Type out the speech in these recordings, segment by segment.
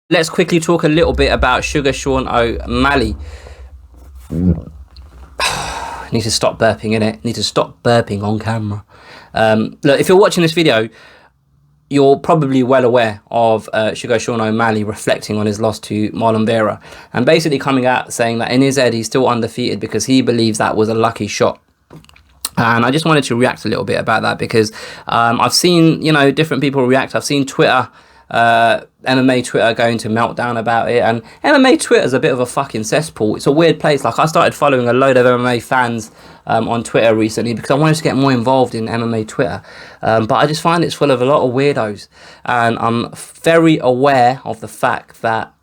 Let's quickly talk a little bit about Suga Sean O'Malley. Need to stop burping, innit? Need to stop burping on camera. Look, if you're watching this video, you're probably well aware of Suga Sean O'Malley reflecting on his loss to Marlon Vera and basically coming out saying that in his head he's still undefeated because he believes that was a lucky shot. And I just wanted to react a little bit about that because I've seen, you know, different people react. I've seen Twitter, MMA Twitter going to meltdown about it, and MMA Twitter is a bit of a fucking cesspool. It's a weird place. Like, I started following a load of MMA fans on Twitter recently because I wanted to get more involved in MMA Twitter, but I just find it's full of a lot of weirdos, and I'm very aware of the fact that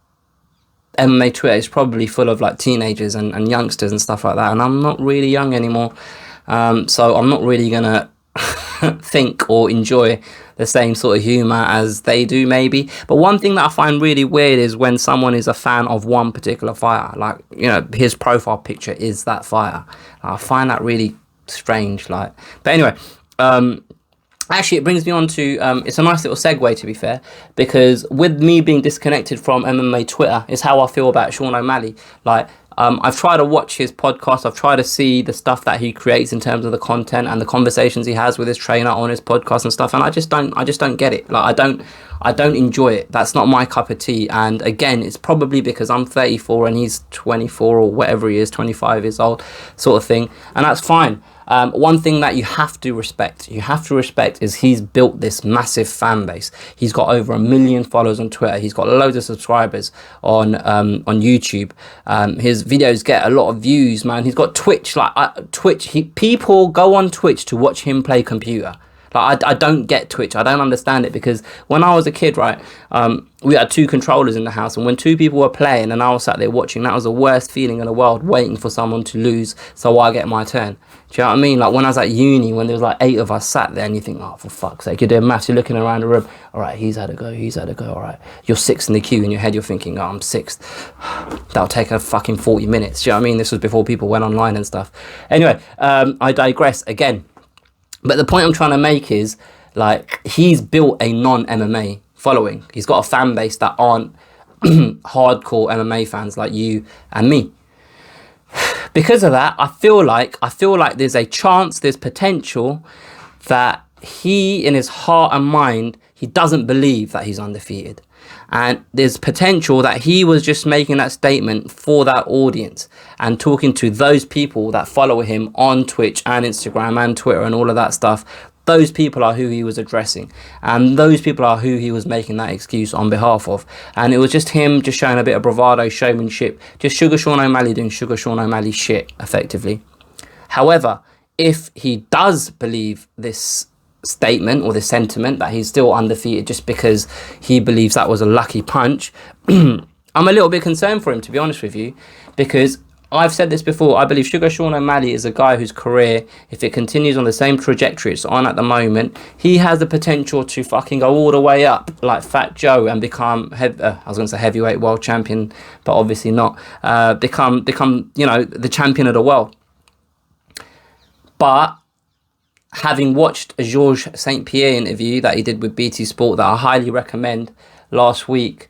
MMA Twitter is probably full of like teenagers and youngsters and stuff like that, and I'm not really young anymore, so I'm not really gonna think or enjoy the same sort of humor as they do, maybe. But one thing that I find really weird is when someone is a fan of one particular fighter, like, you know, his profile picture is that fighter. I find that really strange. Like, but anyway, actually it brings me on to it's a nice little segue, to be fair, because with me being disconnected from MMA Twitter is how I feel about Sean O'Malley. Like, I've tried to watch his podcast. I've tried to see the stuff that he creates in terms of the content and the conversations he has with his trainer on his podcast and stuff. And I just don't get it. Like, I don't enjoy it. That's not my cup of tea. And again, it's probably because I'm 34 and he's 24 or whatever he is, 25 years old, sort of thing. And that's fine. One thing that you have to respect is he's built this massive fan base. He's got over 1 million followers on Twitter. He's got loads of subscribers on YouTube. His videos get a lot of views, man. He's got Twitch, people go on Twitch to watch him play computer. Like, I don't get Twitch. I don't understand it, because when I was a kid, right, we had 2 controllers in the house, and when 2 people were playing and I was sat there watching, that was the worst feeling in the world, waiting for someone to lose so I get my turn. Do you know what I mean? Like, when I was at uni, when there was like 8 of us sat there, and you think, oh, for fuck's sake, you're doing maths, you're looking around the room, all right, he's had a go, all right. You're 6th in the queue, in your head you're thinking, oh, I'm 6th. That'll take a fucking 40 minutes. Do you know what I mean? This was before people went online and stuff. Anyway, I digress again. But the point I'm trying to make is, like, he's built a non-MMA following. He's got a fan base that aren't hardcore MMA fans like you and me. Because of that, I feel like there's a chance, there's potential that he, in his heart and mind, he doesn't believe that he's undefeated. And there's potential that he was just making that statement for that audience and talking to those people that follow him on Twitch and Instagram and Twitter and all of that stuff. Those people are who he was addressing, and those people are who he was making that excuse on behalf of. And it was just him just showing a bit of bravado, showmanship, just Suga Sean O'Malley doing Suga Sean O'Malley shit, effectively. However, if he does believe this statement or the sentiment that he's still undefeated just because he believes that was a lucky punch, I'm a little bit concerned for him, to be honest with you, because I've said this before, I believe Suga Sean O'Malley is a guy whose career, if it continues on the same trajectory it's on at the moment, he has the potential to fucking go all the way up like Fat Joe and become, I was going to say heavyweight world champion, but obviously not, become, you know, the champion of the world. But having watched a Georges St Pierre interview that he did with BT Sport that I highly recommend last week,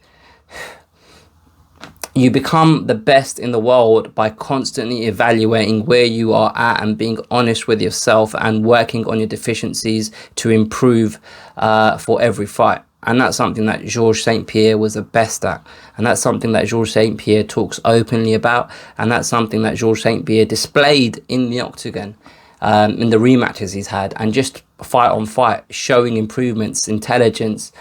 you become the best in the world by constantly evaluating where you are at and being honest with yourself and working on your deficiencies to improve for every fight. And that's something that Georges St Pierre was the best at. And that's something that Georges St Pierre talks openly about. And that's something that Georges St Pierre displayed in the octagon. In the rematches he's had, and just fight on fight, showing improvements, intelligence,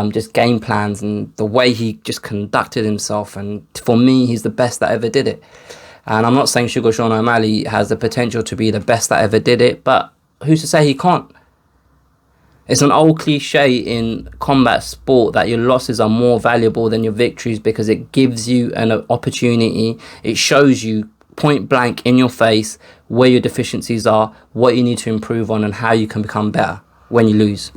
just game plans, and the way he just conducted himself. And for me, he's the best that ever did it. And I'm not saying Suga Sean O'Malley has the potential to be the best that ever did it, but who's to say he can't? It's an old cliche in combat sport that your losses are more valuable than your victories, because it gives you an opportunity, it shows you point blank in your face where your deficiencies are, what you need to improve on, and how you can become better when you lose.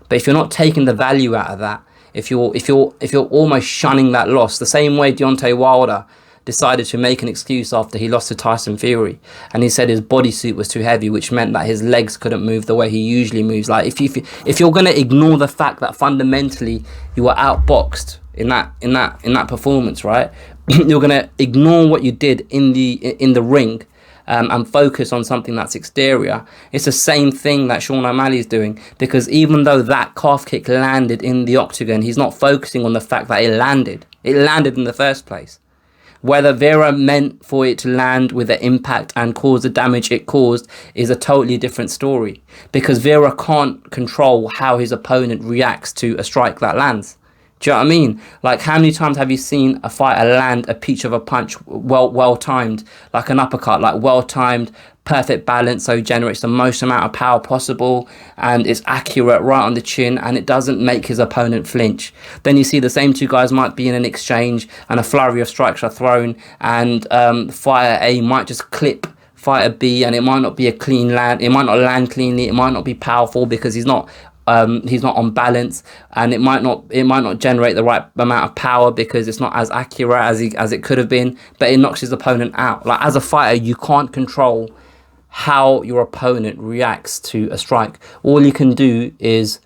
But if you're not taking the value out of that, if you're almost shunning that loss, the same way Deontay Wilder decided to make an excuse after he lost to Tyson Fury, and he said his bodysuit was too heavy, which meant that his legs couldn't move the way he usually moves. Like, if you're going to ignore the fact that fundamentally you were outboxed in that performance, right? You're gonna ignore what you did in the ring, and focus on something that's exterior. It's the same thing that Sean O'Malley is doing, because even though that calf kick landed in the octagon, he's not focusing on the fact that it landed. It landed in the first place. Whether Vera meant for it to land with the impact and cause the damage it caused is a totally different story, because Vera can't control how his opponent reacts to a strike that lands. Do you know what I mean? Like, how many times have you seen a fighter land a peach of a punch, well timed, like an uppercut, like well timed, perfect balance, so it generates the most amount of power possible and it's accurate right on the chin and it doesn't make his opponent flinch? Then you see the same two guys might be in an exchange and a flurry of strikes are thrown, and fighter A might just clip fighter B, and it might not be a clean land, it might not land cleanly, it might not be powerful because he's not on balance, and it might not generate the right amount of power because it's not as accurate as it could have been, but it knocks his opponent out. Like, as a fighter, you can't control how your opponent reacts to a strike. All you can do is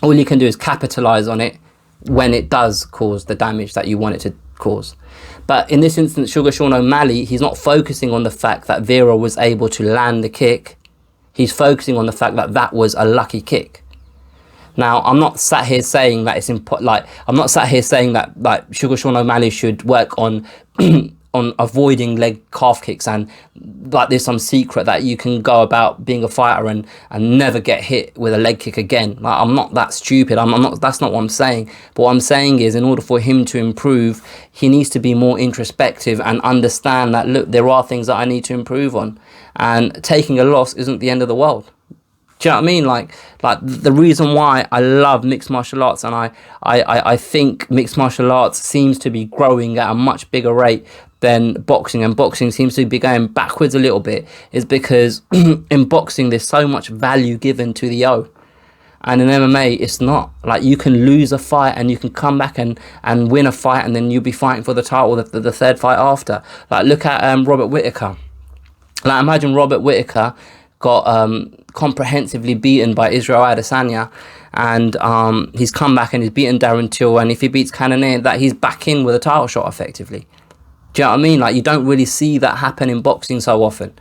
capitalize on it when it does cause the damage that you want it to cause. But in this instance, Suga Sean O'Malley, he's not focusing on the fact that Vera was able to land the kick. He's focusing on the fact that that was a lucky kick. Now, I'm not sat here saying that it's I'm not sat here saying that Suga Sean O'Malley should work on on avoiding leg calf kicks, and like there's some secret that you can go about being a fighter and never get hit with a leg kick again. Like, I'm not that stupid. I'm not. That's not what I'm saying. But what I'm saying is, in order for him to improve, he needs to be more introspective and understand that, look, there are things that I need to improve on, and taking a loss isn't the end of the world. Do you know what I mean? Like the reason why I love mixed martial arts, and I think mixed martial arts seems to be growing at a much bigger rate than boxing, and boxing seems to be going backwards a little bit, is because in boxing there's so much value given to the O, and in MMA it's not. Like, you can lose a fight and you can come back and win a fight, and then you'll be fighting for the title the third fight after. Like, look at Robert Whittaker. Like, imagine Robert Whittaker got comprehensively beaten by Israel Adesanya, and he's come back and he's beaten Darren Till, and if he beats Cannonier, that he's back in with a title shot effectively. Do you know what I mean? Like, you don't really see that happen in boxing so often.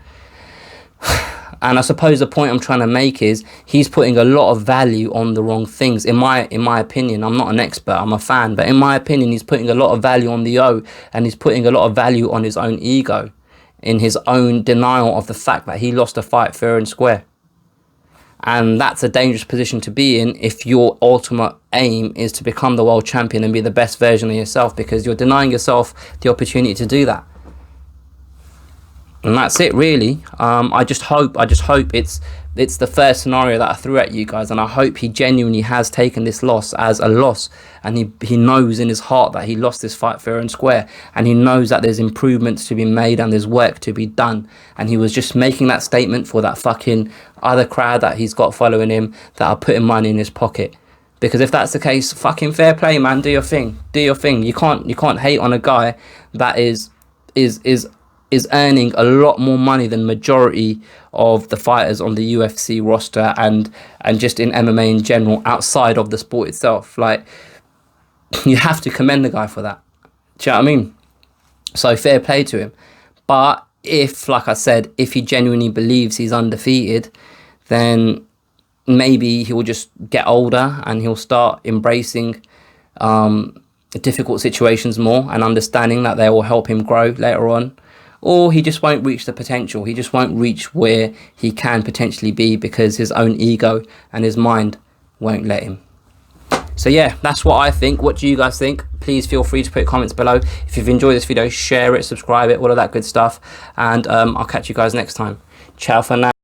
And I suppose the point I'm trying to make is, he's putting a lot of value on the wrong things, in my opinion. I'm not an expert, I'm a fan, but in my opinion, he's putting a lot of value on the O, and he's putting a lot of value on his own ego, in his own denial of the fact that he lost a fight fair and square. And that's a dangerous position to be in if your ultimate aim is to become the world champion and be the best version of yourself, because you're denying yourself the opportunity to do that. And that's it, really. I just hope it's the first scenario that I threw at you guys, and I hope he genuinely has taken this loss as a loss, and he knows in his heart that he lost this fight fair and square, and he knows that there's improvements to be made and there's work to be done, and he was just making that statement for that fucking other crowd that he's got following him, that are putting money in his pocket. Because if that's the case, fucking fair play, man. Do your thing. You can't hate on a guy that is earning a lot more money than majority of the fighters on the UFC roster and just in MMA in general, outside of the sport itself. Like, you have to commend the guy for that. Do you know what I mean? So fair play to him. But if, like I said, if he genuinely believes he's undefeated, then maybe he'll just get older and he'll start embracing difficult situations more, and understanding that they will help him grow later on. Or he just won't reach the potential. He just won't reach where he can potentially be, because his own ego and his mind won't let him. So yeah, that's what I think. What do you guys think? Please feel free to put comments below. If you've enjoyed this video, share it, subscribe it, all of that good stuff. And I'll catch you guys next time. Ciao for now.